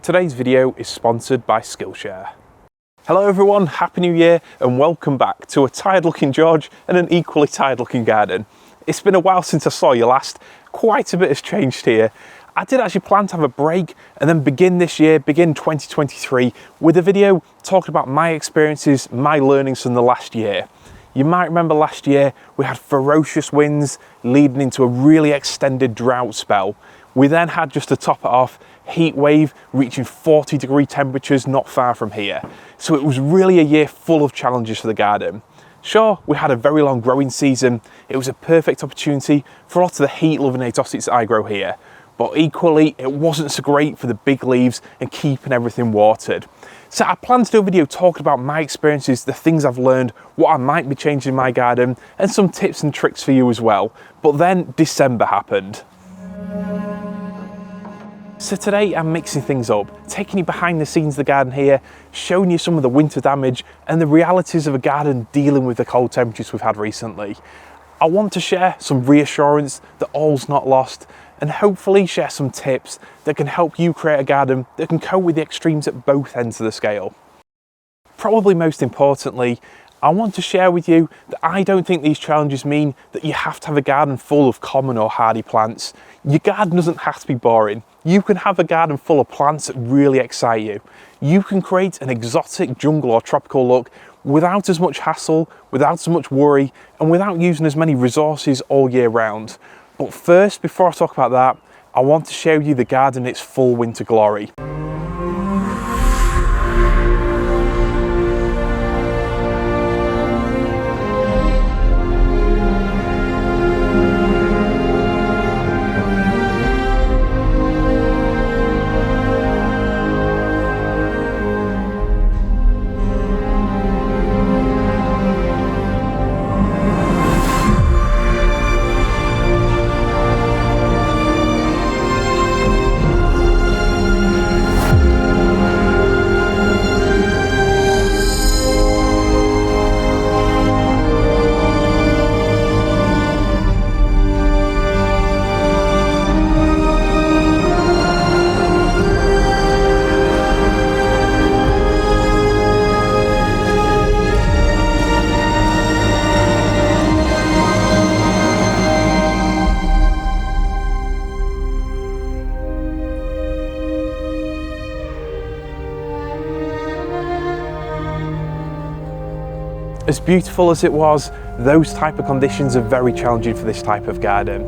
Today's video is sponsored by Skillshare. Hello everyone, Happy New Year and welcome back to a tired looking George and an equally tired looking garden. It's been a while since I saw you last, quite a bit has changed here. I did actually plan to have a break and then begin 2023 with a video talking about my experiences, my learnings from the last year. You might remember last year we had ferocious winds leading into a really extended drought spell. We then had, just to top it off, heat wave reaching 40-degree temperatures not far from here. So it was really a year full of challenges for the garden. Sure, we had a very long growing season. It was a perfect opportunity for a lot of the heat-loving exotics that I grow here. But equally, it wasn't so great for the big leaves and keeping everything watered. So I plan to do a video talking about my experiences, the things I've learned, what I might be changing in my garden, and some tips and tricks for you as well. But then December happened. So today I'm mixing things up, taking you behind the scenes of the garden here, showing you some of the winter damage and the realities of a garden dealing with the cold temperatures we've had recently. I want to share some reassurance that all's not lost and hopefully share some tips that can help you create a garden that can cope with the extremes at both ends of the scale. Probably most importantly, I want to share with you that I don't think these challenges mean that you have to have a garden full of common or hardy plants. Your garden doesn't have to be boring. You can have a garden full of plants that really excite you. You can create an exotic jungle or tropical look without as much hassle, without as much worry, and without using as many resources all year round. But first, before I talk about that, I want to show you the garden in its full winter glory. As beautiful as it was, those type of conditions are very challenging for this type of garden.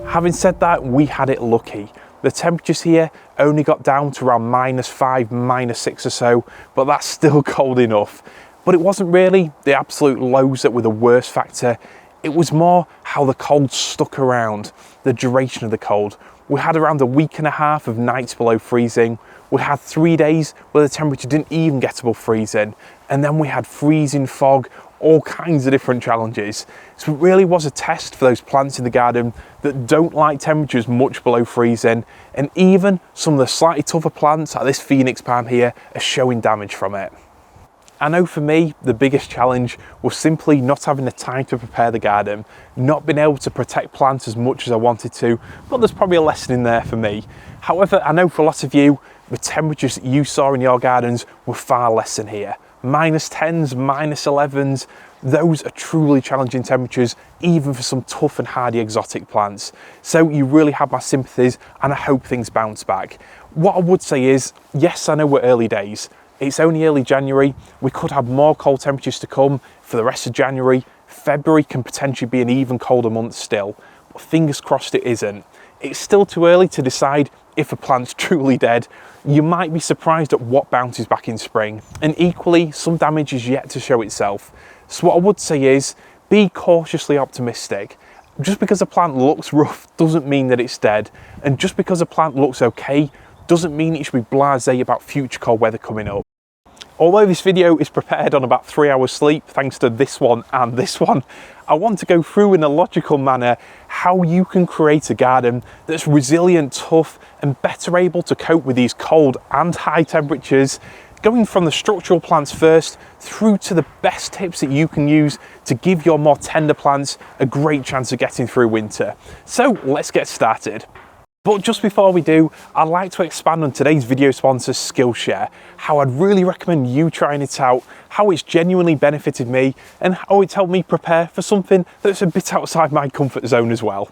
Having said that, we had it lucky. The temperatures here only got down to around -5, -6 or so, but that's still cold enough. But it wasn't really the absolute lows that were the worst factor. It was more how the cold stuck around, the duration of the cold. We had around a week and a half of nights below freezing. We had 3 days where the temperature didn't even get above freezing. And then we had freezing fog, all kinds of different challenges. So it really was a test for those plants in the garden that don't like temperatures much below freezing. And even some of the slightly tougher plants, like this Phoenix palm here, are showing damage from it. I know for me, the biggest challenge was simply not having the time to prepare the garden, not being able to protect plants as much as I wanted to, but there's probably a lesson in there for me. However, I know for a lot of you, the temperatures that you saw in your gardens were far less than here. -10s, -11s, those are truly challenging temperatures, even for some tough and hardy exotic plants. So you really have my sympathies and I hope things bounce back. What I would say is, yes, I know we're early days. It's only early January. We could have more cold temperatures to come for the rest of January. February can potentially be an even colder month still, but fingers crossed it isn't. It's still too early to decide if a plant's truly dead. You might be surprised at what bounces back in spring, and equally some damage is yet to show itself. So what I would say is, be cautiously optimistic. Just because a plant looks rough doesn't mean that it's dead, and just because a plant looks okay doesn't mean you should be blasé about future cold weather coming up. Although this video is prepared on about 3 hours sleep, thanks to this one and this one, I want to go through in a logical manner how you can create a garden that's resilient, tough, and better able to cope with these cold and high temperatures, going from the structural plants first through to the best tips that you can use to give your more tender plants a great chance of getting through winter. So let's get started. But just before we do, I'd like to expand on today's video sponsor, Skillshare, how I'd really recommend you trying it out, how it's genuinely benefited me, and how it's helped me prepare for something that's a bit outside my comfort zone as well.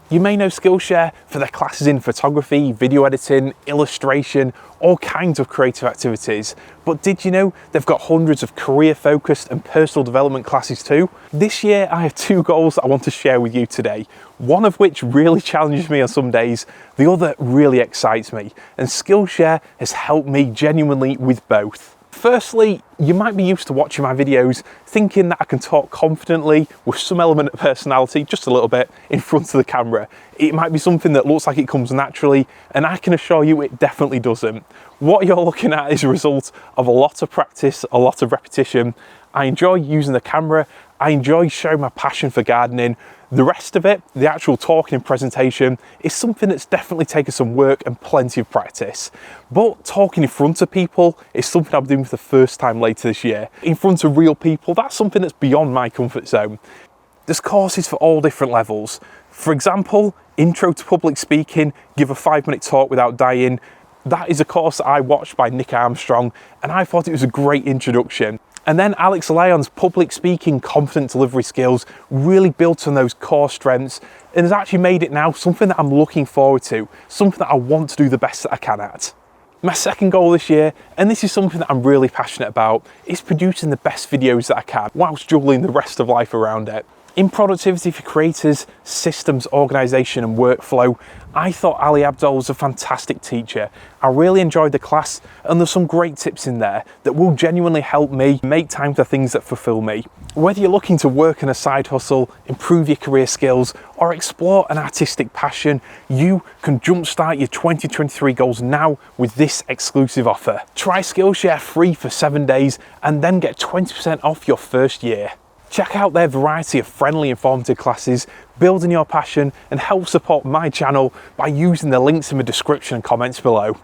You may know Skillshare for their classes in photography, video editing, illustration, all kinds of creative activities. But did you know they've got hundreds of career-focused and personal development classes too? This year I have 2 goals that I want to share with you today. One of which really challenges me on some days, the other really excites me. And Skillshare has helped me genuinely with both. Firstly, you might be used to watching my videos thinking that I can talk confidently with some element of personality, just a little bit, in front of the camera. It might be something that looks like it comes naturally, and I can assure you it definitely doesn't. What you're looking at is a result of a lot of practice, a lot of repetition. I enjoy using the camera, I enjoy showing my passion for gardening. The rest of it, the actual talking and presentation, is something that's definitely taken some work and plenty of practice. But talking in front of people is something I'm doing for the first time later this year. In front of real people, that's something that's beyond my comfort zone. There's courses for all different levels. For example, Intro to Public Speaking, Give a 5-minute Talk Without Dying. That is a course that I watched by Nick Armstrong, and I thought it was a great introduction. And then Alex Lyon's public speaking confident delivery skills really built on those core strengths and has actually made it now something that I'm looking forward to, something that I want to do the best that I can at. My second goal this year, and this is something that I'm really passionate about, is producing the best videos that I can whilst juggling the rest of life around it. In productivity for creators, systems, organisation and workflow, I thought Ali Abdul was a fantastic teacher. I really enjoyed the class and there's some great tips in there that will genuinely help me make time for things that fulfil me. Whether you're looking to work on a side hustle, improve your career skills or explore an artistic passion, you can jumpstart your 2023 goals now with this exclusive offer. Try Skillshare free for 7 days and then get 20% off your first year. Check out their variety of friendly, informative classes, building your passion and help support my channel by using the links in the description and comments below.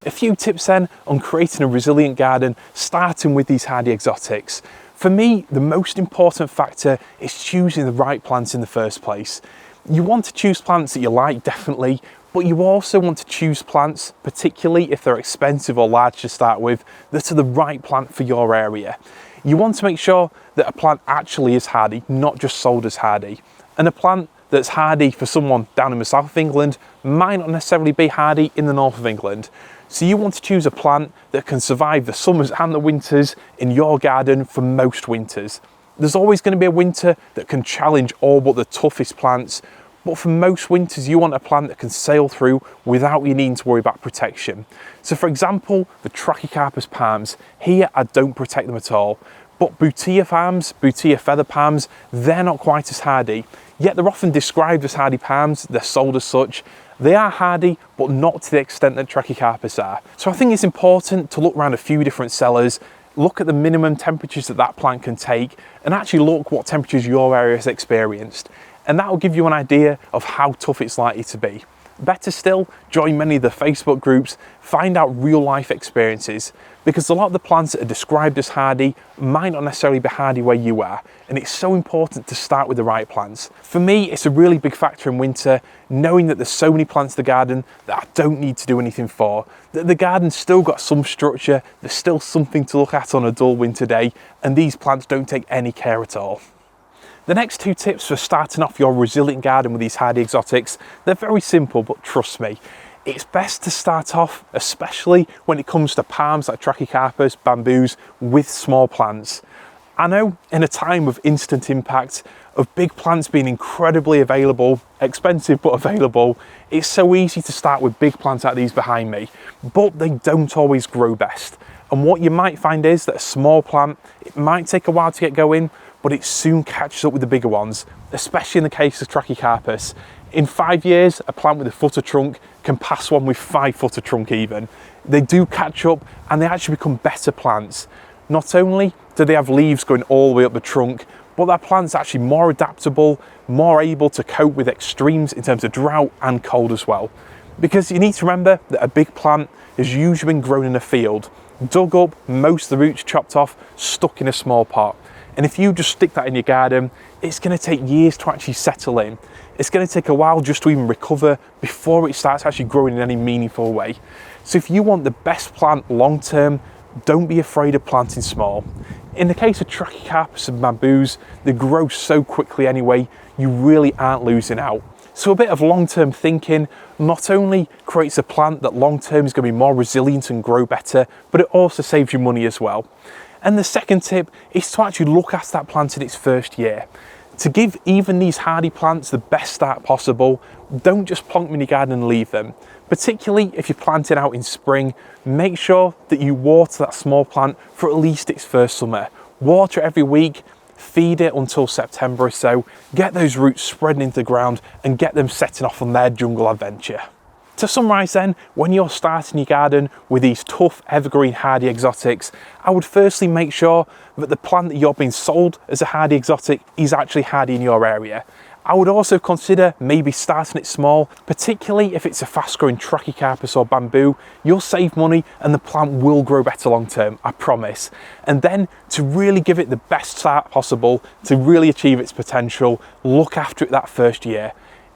A few tips then on creating a resilient garden, starting with these hardy exotics. For me, the most important factor is choosing the right plants in the first place. You want to choose plants that you like, definitely, but you also want to choose plants, particularly if they're expensive or large to start with, that are the right plant for your area. You want to make sure that a plant actually is hardy, not just sold as hardy. And a plant that's hardy for someone down in the south of England might not necessarily be hardy in the north of England. So you want to choose a plant that can survive the summers and the winters in your garden for most winters. There's always going to be a winter that can challenge all but the toughest plants, but for most winters you want a plant that can sail through without you needing to worry about protection. So for example, the Trachycarpus palms, here I don't protect them at all. But Boutia feather palms, they're not quite as hardy. Yet they're often described as hardy palms, they're sold as such. They are hardy, but not to the extent that Trachycarpus are. So I think it's important to look around a few different sellers, look at the minimum temperatures that that plant can take, and actually look what temperatures your area has experienced. And that will give you an idea of how tough it's likely to be. Better still, join many of the Facebook groups, find out real life experiences, because a lot of the plants that are described as hardy might not necessarily be hardy where you are, and it's so important to start with the right plants. For me, it's a really big factor in winter, knowing that there's so many plants in the garden that I don't need to do anything for, that the garden's still got some structure, there's still something to look at on a dull winter day, and these plants don't take any care at all. The next 2 tips for starting off your resilient garden with these hardy exotics, they're very simple, but trust me, it's best to start off, especially when it comes to palms like Trachycarpus, bamboos, with small plants. I know in a time of instant impact, of big plants being incredibly available, expensive but available, it's so easy to start with big plants like these behind me, but they don't always grow best. And what you might find is that a small plant, it might take a while to get going, but it soon catches up with the bigger ones, especially in the case of Trachycarpus. In 5 years, a plant with a foot of trunk can pass one with 5 foot of trunk even. They do catch up and they actually become better plants. Not only do they have leaves going all the way up the trunk, but that plant's actually more adaptable, more able to cope with extremes in terms of drought and cold as well. Because you need to remember that a big plant has usually been grown in a field, dug up, most of the roots chopped off, stuck in a small pot. And if you just stick that in your garden, it's going to take years to actually settle in. It's going to take a while just to even recover before it starts actually growing in any meaningful way. So if you want the best plant long term, don't be afraid of planting small. In the case of Trachycarpus and bamboos, they grow so quickly anyway, you really aren't losing out. So a bit of long-term thinking not only creates a plant that long-term is going to be more resilient and grow better, but it also saves you money as well. And the second tip is to actually look after that plant in its first year. To give even these hardy plants the best start possible, don't just plonk them in your garden and leave them. Particularly if you're planting out in spring, make sure that you water that small plant for at least its first summer. Water it every week, feed it until September or so, get those roots spreading into the ground and get them setting off on their jungle adventure. To summarise then, when you're starting your garden with these tough evergreen hardy exotics, I would firstly make sure that the plant that you're being sold as a hardy exotic is actually hardy in your area. I would also consider maybe starting it small, particularly if it's a fast growing Trachycarpus or bamboo. You'll save money and the plant will grow better long term, I promise. And then to really give it the best start possible, to really achieve its potential, look after it that first year.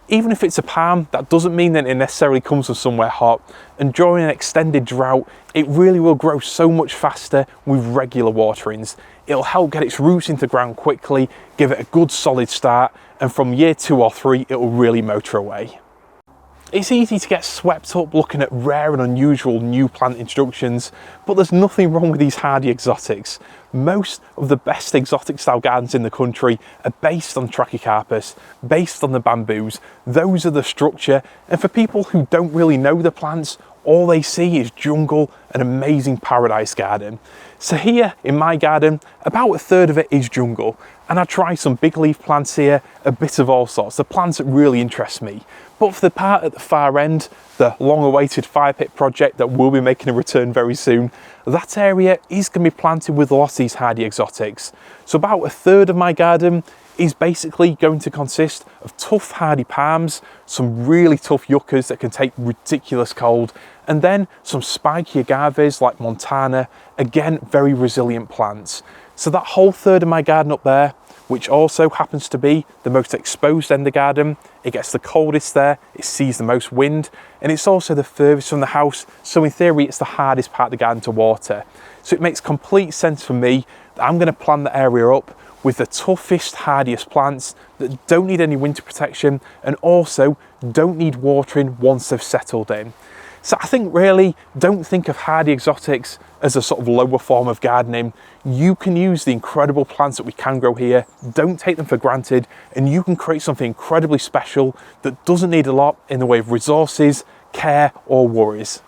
Even if it's a palm, that doesn't mean that it necessarily comes from somewhere hot. And during an extended drought, it really will grow so much faster with regular waterings. It'll help get its roots into the ground quickly, give it a good solid start, and from year 2 or 3, it will really motor away. It's easy to get swept up looking at rare and unusual new plant introductions, but there's nothing wrong with these hardy exotics. Most of the best exotic style gardens in the country are based on Trachycarpus, based on the bamboos. Those are the structure, and for people who don't really know the plants, all they see is jungle, an amazing paradise garden. So here in my garden, about 1/3 of it is jungle, and I try some big leaf plants here, a bit of all sorts, the plants that really interest me. But for the part at the far end, the long-awaited fire pit project that will be making a return very soon, that area is going to be planted with a lot of these hardy exotics. So about 1/3 of my garden is basically going to consist of tough hardy palms, some really tough yuccas that can take ridiculous cold, and then some spiky agaves like Montana, again very resilient plants. So that whole third of my garden up there, which also happens to be the most exposed end of the garden, it gets the coldest there, it sees the most wind, and it's also the furthest from the house, so in theory it's the hardest part of the garden to water. So it makes complete sense for me that I'm going to plan the area up with the toughest, hardiest plants that don't need any winter protection and also don't need watering once they've settled in. So I think really don't think of hardy exotics as a sort of lower form of gardening. You can use the incredible plants that we can grow here, don't take them for granted, and you can create something incredibly special that doesn't need a lot in the way of resources, care or worries.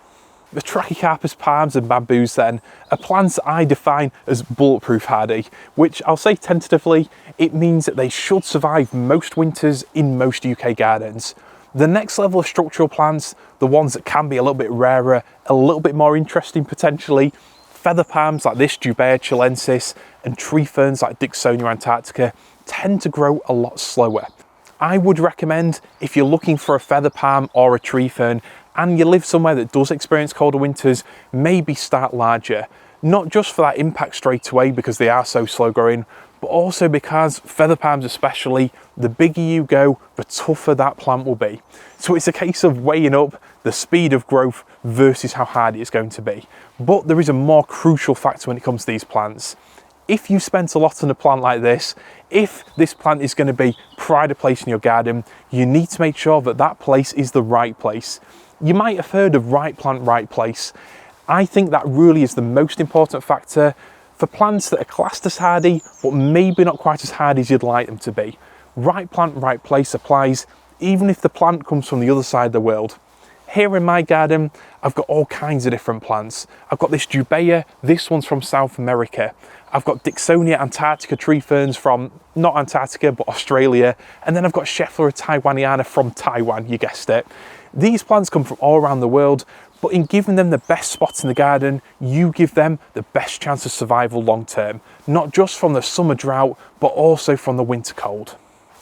The Trachycarpus palms and bamboos then are plants that I define as bulletproof hardy, which I'll say tentatively, it means that they should survive most winters in most UK gardens. The next level of structural plants, the ones that can be a little bit rarer, a little bit more interesting potentially, feather palms like this Jubea chilensis and tree ferns like Dicksonia antartica tend to grow a lot slower. I would recommend, if you're looking for a feather palm or a tree fern and you live somewhere that does experience colder winters, maybe start larger. Not just for that impact straight away because they are so slow growing, but also because feather palms especially, the bigger you go, the tougher that plant will be. So it's a case of weighing up the speed of growth versus how hardy it's going to be. But there is a more crucial factor when it comes to these plants. If you spent a lot on a plant like this, if this plant is going to be pride of place in your garden, you need to make sure that that place is the right place. You might have heard of right plant, right place. I think that really is the most important factor for plants that are classed as hardy, but maybe not quite as hardy as you'd like them to be. Right plant, right place applies, even if the plant comes from the other side of the world. Here in my garden, I've got all kinds of different plants. I've got this Jubea, this one's from South America. I've got Dicksonia antartica tree ferns from, not Antarctica, but Australia. And then I've got Schefflera taiwaniana from Taiwan, you guessed it. These plants come from all around the world, but in giving them the best spots in the garden, you give them the best chance of survival long term, not just from the summer drought, but also from the winter cold.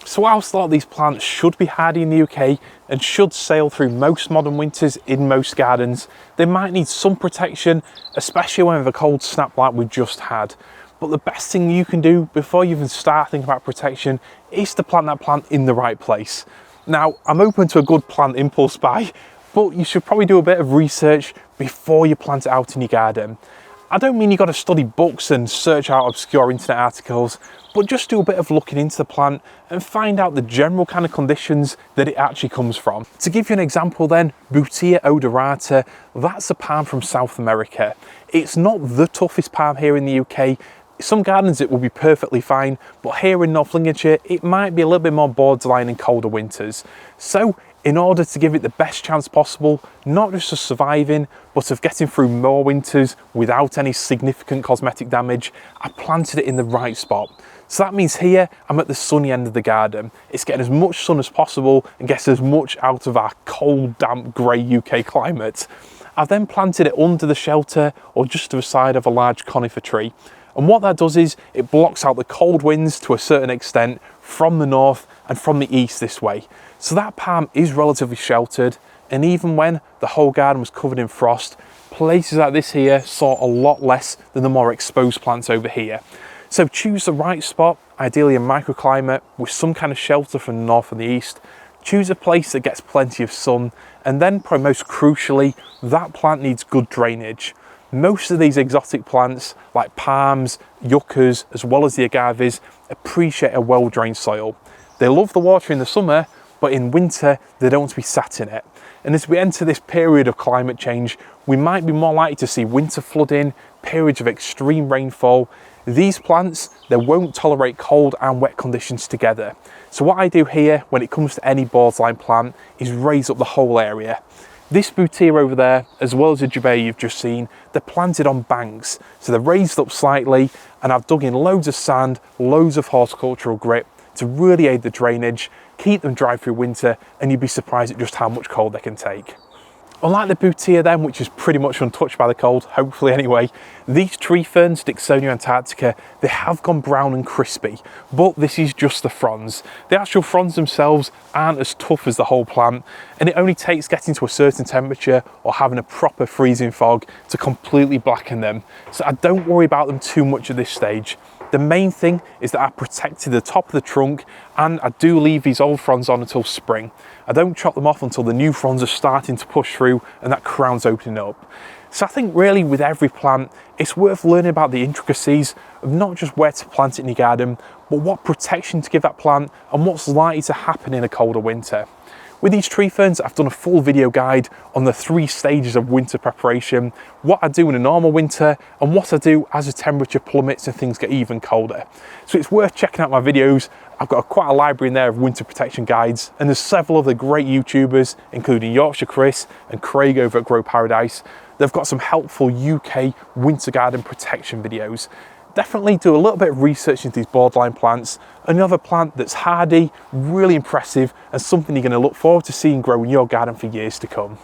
So whilst a lot of these plants should be hardy in the UK and should sail through most modern winters in most gardens, they might need some protection, especially when we have a cold snap like we've just had. but the best thing you can do before you even start thinking about protection is to plant that plant in the right place. Now, I'm open to a good plant impulse buy, but you should probably do a bit of research before you plant it out in your garden. I don't mean you got to study books and search out obscure internet articles, but just do a bit of looking into the plant and find out the general kind of conditions that it actually comes from. To give you an example then, Boutia odorata, that's a palm from South America. It's not the toughest palm here in the UK. Some gardens it will be perfectly fine, but here in North Lincolnshire, it might be a little bit more borderline in colder winters. So in order to give it the best chance possible, not just of surviving, but of getting through more winters without any significant cosmetic damage, I planted it in the right spot. So that means here, I'm at the sunny end of the garden. It's getting as much sun as possible and gets as much out of our cold, damp, grey UK climate. I've then planted it under the shelter or just to the side of a large conifer tree. And what that does is it blocks out the cold winds to a certain extent from the north and from the east this way. So that palm is relatively sheltered, and even when the whole garden was covered in frost, places like this here saw a lot less than the more exposed plants over here. So choose the right spot, ideally a microclimate with some kind of shelter from the north and the east. Choose a place that gets plenty of sun, and then probably most crucially, that plant needs good drainage. Most of these exotic plants, like palms, yuccas, as well as the agaves, appreciate a well-drained soil. They love the water in the summer, but in winter, they don't want to be sat in it. And as we enter this period of climate change, we might be more likely to see winter flooding, periods of extreme rainfall. These plants, they won't tolerate cold and wet conditions together. So what I do here, when it comes to any borderline plant, is raise up the whole area. This Boutia over there, as well as the Jabea you've just seen, they're planted on banks. So they're raised up slightly, and I've dug in loads of sand, loads of horticultural grit to really aid the drainage, keep them dry through winter, and you'd be surprised at just how much cold they can take. Unlike the Boutia then, which is pretty much untouched by the cold, hopefully anyway, these tree ferns, Dicksonia antartica, they have gone brown and crispy, but this is just the fronds. The actual fronds themselves aren't as tough as the whole plant, and it only takes getting to a certain temperature or having a proper freezing fog to completely blacken them. So I don't worry about them too much at this stage. The main thing is that I protected the top of the trunk, and I do leave these old fronds on until spring. I don't chop them off until the new fronds are starting to push through and that crown's opening up. So I think really with every plant, it's worth learning about the intricacies of not just where to plant it in your garden, but what protection to give that plant and what's likely to happen in a colder winter. With these tree ferns, I've done a full video guide on the 3 stages of winter preparation, what I do in a normal winter, and what I do as the temperature plummets and things get even colder. So it's worth checking out my videos. I've got quite a library in there of winter protection guides, and there's several other great YouTubers, including Yorkshire Chris and Craig over at Grow Paradise. They've got some helpful UK winter garden protection videos. Definitely do a little bit of research into these borderline plants. Another plant that's hardy, really impressive, and something you're going to look forward to seeing grow in your garden for years to come.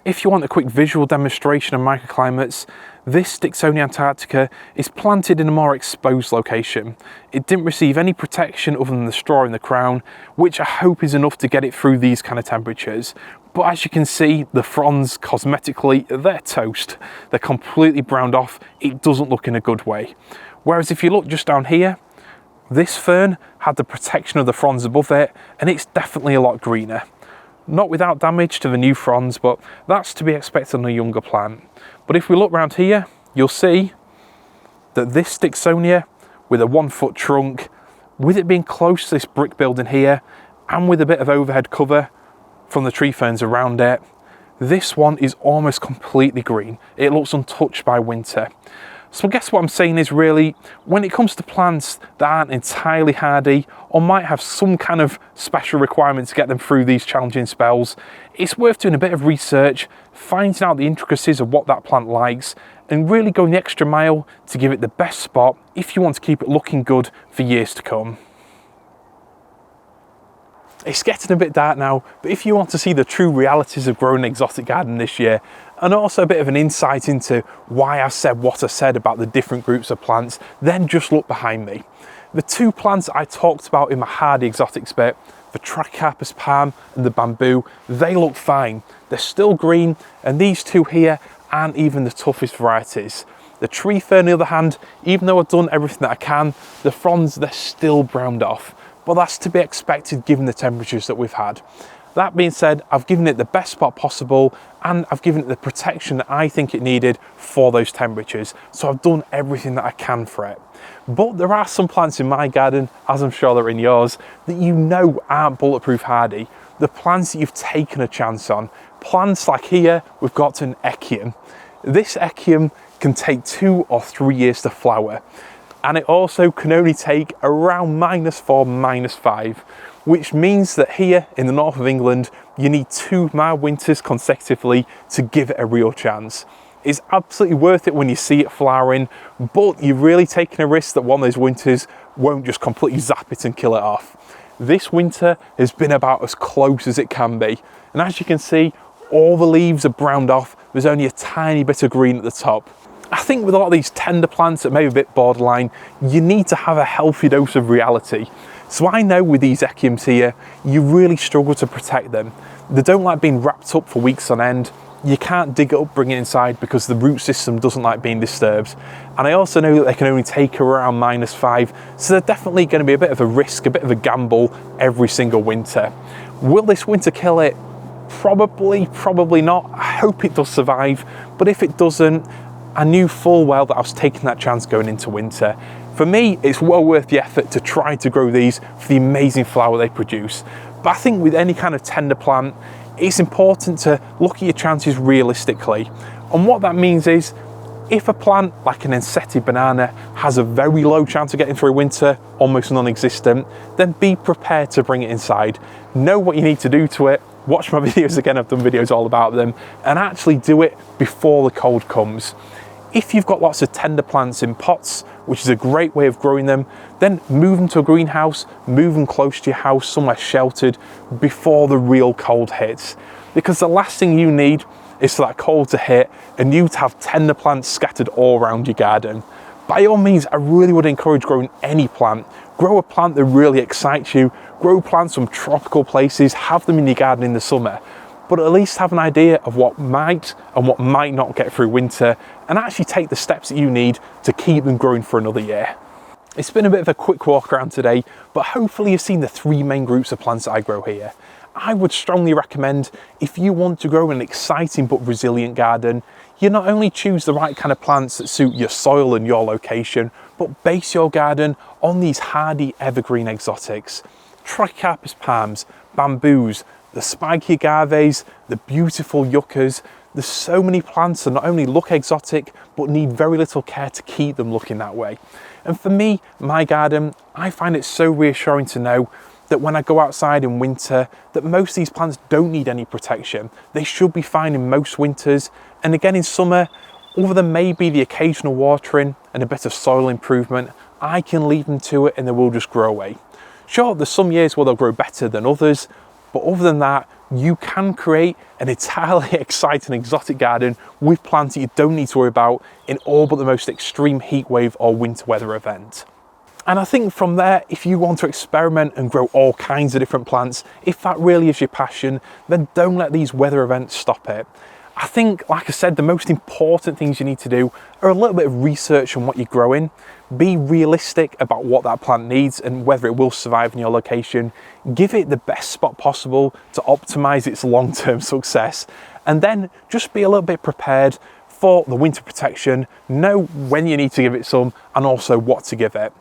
If you want a quick visual demonstration of microclimates, this Dicksonia antartica is planted in a more exposed location. It didn't receive any protection other than the straw in the crown, which I hope is enough to get it through these kind of temperatures. But as you can see, the fronds cosmetically, they're toast. They're completely browned off. It doesn't look in a good way. Whereas if you look just down here, this fern had the protection of the fronds above it, and it's definitely a lot greener. Not without damage to the new fronds, but that's to be expected on a younger plant. But if we look around here, you'll see that this Dicksonia with a 1-foot trunk, with it being close to this brick building here, and with a bit of overhead cover from the tree ferns around it, this one is almost completely green. It looks untouched by winter. So I guess what I'm saying is really, when it comes to plants that aren't entirely hardy or might have some kind of special requirement to get them through these challenging spells, it's worth doing a bit of research, finding out the intricacies of what that plant likes, and really going the extra mile to give it the best spot if you want to keep it looking good for years to come. It's getting a bit dark now, but if you want to see the true realities of growing an exotic garden this year, and also a bit of an insight into why I said what I said about the different groups of plants, then just look behind me. The 2 plants I talked about in my hardy exotics bit, the Trachycarpus palm and the bamboo, they look fine. They're still green, and these 2 here aren't even the toughest varieties. The tree fern, on the other hand, even though I've done everything that I can, the fronds, they're still browned off. But that's to be expected given the temperatures that we've had. That being said, I've given it the best spot possible and I've given it the protection that I think it needed for those temperatures. So I've done everything that I can for it. But there are some plants in my garden, as I'm sure they're in yours, that you know aren't bulletproof hardy. The plants that you've taken a chance on. Plants like here, we've got an echium. This echium can take 2 or 3 years to flower. And it also can only take around -4, -5, which means that here in the north of England, you need 2 mild winters consecutively to give it a real chance. It's absolutely worth it when you see it flowering, but you're really taking a risk that one of those winters won't just completely zap it and kill it off. This winter has been about as close as it can be. And as you can see, all the leaves are browned off. There's only a tiny bit of green at the top. I think with a lot of these tender plants that may be a bit borderline, you need to have a healthy dose of reality. So I know with these echiums here, you really struggle to protect them. They don't like being wrapped up for weeks on end. You can't dig it up, bring it inside because the root system doesn't like being disturbed. And I also know that they can only take around -5, so they're definitely going to be a bit of a risk, a bit of a gamble every single winter. Will this winter kill it? Probably not. I hope it does survive, but if it doesn't, I knew full well that I was taking that chance going into winter. For me, it's well worth the effort to try to grow these for the amazing flower they produce. But I think with any kind of tender plant, it's important to look at your chances realistically. And what that means is, if a plant like an Ensete banana has a very low chance of getting through winter, almost non-existent, then be prepared to bring it inside. Know what you need to do to it. Watch my videos again, I've done videos all about them, and actually do it before the cold comes. If you've got lots of tender plants in pots, which is a great way of growing them, then move them to a greenhouse, move them close to your house, somewhere sheltered, before the real cold hits. Because the last thing you need is for that cold to hit and you to have tender plants scattered all around your garden. By all means, I really would encourage growing any plant. Grow a plant that really excites you, grow plants from tropical places, have them in your garden in the summer. But at least have an idea of what might and what might not get through winter, and actually take the steps that you need to keep them growing for another year. It's been a bit of a quick walk around today, but hopefully you've seen the 3 main groups of plants that I grow here. I would strongly recommend, if you want to grow an exciting but resilient garden, you not only choose the right kind of plants that suit your soil and your location, but base your garden on these hardy evergreen exotics. Trachycarpus palms, bamboos, the spiky agaves, the beautiful yuccas. There's so many plants that not only look exotic, but need very little care to keep them looking that way. And for me, my garden, I find it so reassuring to know that when I go outside in winter, that most of these plants don't need any protection. They should be fine in most winters. And again in summer, other than maybe the occasional watering and a bit of soil improvement, I can leave them to it and they will just grow away. Sure, there's some years where they'll grow better than others, but other than that, you can create an entirely exciting exotic garden with plants that you don't need to worry about in all but the most extreme heat wave or winter weather event. And I think from there, if you want to experiment and grow all kinds of different plants, if that really is your passion, then don't let these weather events stop it. I think, like I said, the most important things you need to do are a little bit of research on what you're growing. Be realistic about what that plant needs and whether it will survive in your location. Give it the best spot possible to optimize its long-term success. And then just be a little bit prepared for the winter protection. Know when you need to give it some and also what to give it.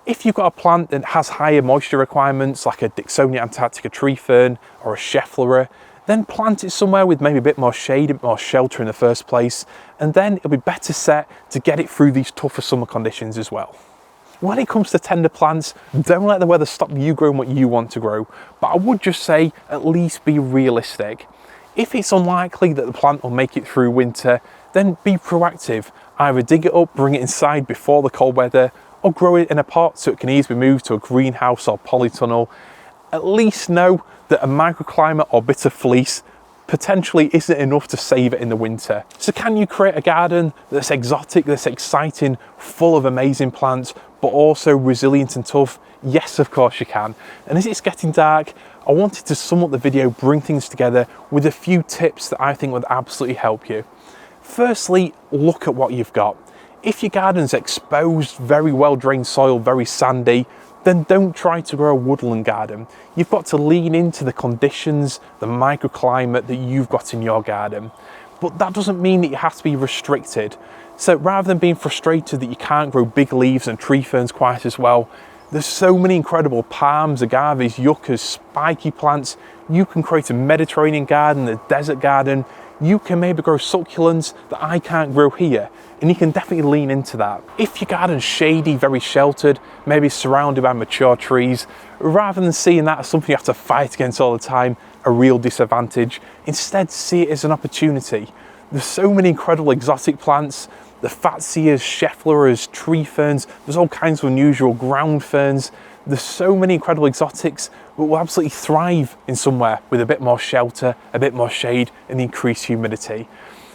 If you've got a plant that has higher moisture requirements, like a Dicksonia antartica tree fern or a Schefflera, then plant it somewhere with maybe a bit more shade, a bit more shelter in the first place, and then it'll be better set to get it through these tougher summer conditions as well. When it comes to tender plants, don't let the weather stop you growing what you want to grow, but I would just say at least be realistic. If it's unlikely that the plant will make it through winter, then be proactive. Either dig it up, bring it inside before the cold weather, or grow it in a pot so it can easily be moved to a greenhouse or polytunnel. At least know that a microclimate or bit of fleece potentially isn't enough to save it in the winter. So can you create a garden that's exotic, that's exciting, full of amazing plants, but also resilient and tough? Yes, of course you can. And as it's getting dark, I wanted to sum up the video, bring things together with a few tips that I think would absolutely help you. Firstly, look at what you've got. If your garden's exposed, very well drained soil, very sandy, then don't try to grow a woodland garden. You've got to lean into the conditions, the microclimate that you've got in your garden. But that doesn't mean that you have to be restricted. So rather than being frustrated that you can't grow big leaves and tree ferns quite as well, there's so many incredible palms, agaves, yuccas, spiky plants. You can create a Mediterranean garden, a desert garden. You can maybe grow succulents that I can't grow here, and you can definitely lean into that. If your garden's shady, very sheltered, maybe surrounded by mature trees, rather than seeing that as something you have to fight against all the time, a real disadvantage, instead see it as an opportunity. There's so many incredible exotic plants, the fatsias, scheffleras, tree ferns, there's all kinds of unusual ground ferns. There's so many incredible exotics that will absolutely thrive in somewhere with a bit more shelter, a bit more shade, and increased humidity.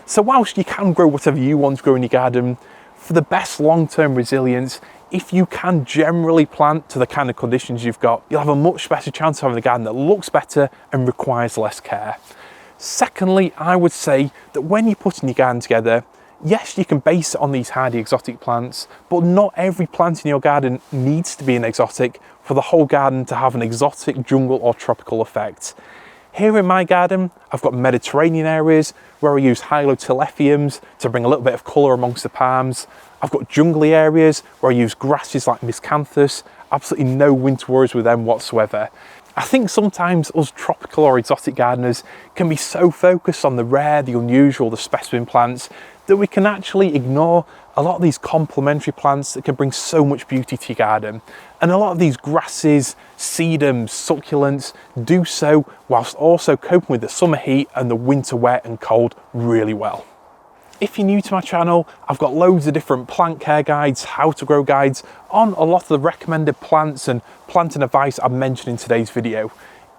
So whilst you can grow whatever you want to grow in your garden, for the best long-term resilience, if you can generally plant to the kind of conditions you've got, you'll have a much better chance of having a garden that looks better and requires less care. Secondly, I would say that when you're putting your garden together, yes, you can base it on these hardy exotic plants, but not every plant in your garden needs to be an exotic for the whole garden to have an exotic, jungle or tropical effect. Here in my garden, I've got Mediterranean areas where I use hylotelephiums to bring a little bit of colour amongst the palms. I've got jungly areas where I use grasses like miscanthus, absolutely no winter worries with them whatsoever. I think sometimes us tropical or exotic gardeners can be so focused on the rare, the unusual, the specimen plants that we can actually ignore a lot of these complementary plants that can bring so much beauty to your garden. And a lot of these grasses, sedums, succulents do so whilst also coping with the summer heat and the winter wet and cold really well. If you're new to my channel, I've got loads of different plant care guides, how to grow guides on a lot of the recommended plants and planting advice I've mentioned in today's video.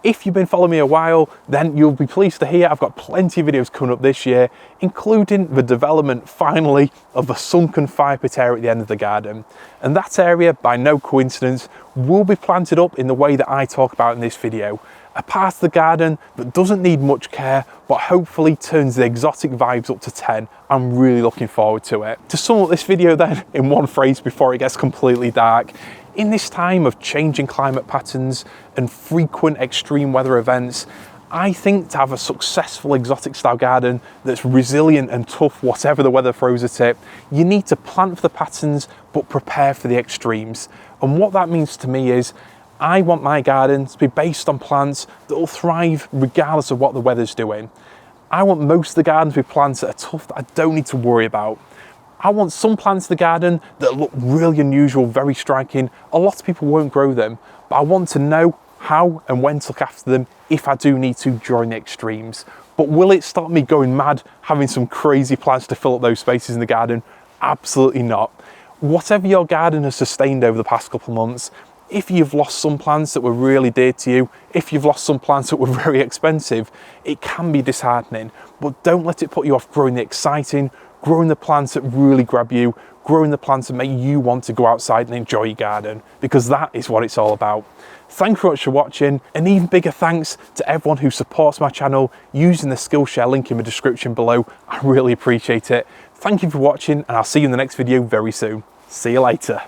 If you've been following me a while, then you'll be pleased to hear I've got plenty of videos coming up this year, including the development, finally, of a sunken fire pit area at the end of the garden. And that area, by no coincidence, will be planted up in the way that I talk about in this video. A part of the garden that doesn't need much care, but hopefully turns the exotic vibes up to 10. I'm really looking forward to it. To sum up this video then, in one phrase before it gets completely dark, in this time of changing climate patterns and frequent extreme weather events, I think to have a successful exotic style garden that's resilient and tough whatever the weather throws at it, you need to plant for the patterns but prepare for the extremes. And what that means to me is I want my garden to be based on plants that will thrive regardless of what the weather's doing. I want most of the garden to be plants that are tough that I don't need to worry about. I want some plants in the garden that look really unusual, very striking. A lot of people won't grow them, but I want to know how and when to look after them if I do need to during the extremes. But will it stop me going mad having some crazy plants to fill up those spaces in the garden? Absolutely not. Whatever your garden has sustained over the past couple of months, if you've lost some plants that were really dear to you, if you've lost some plants that were very expensive, it can be disheartening. But don't let it put you off growing the exciting, growing the plants that really grab you, growing the plants that make you want to go outside and enjoy your garden, because that is what it's all about. Thank you very much for watching, and even bigger thanks to everyone who supports my channel using the Skillshare link in the description below. I really appreciate it. Thank you for watching, and I'll see you in the next video very soon. See you later.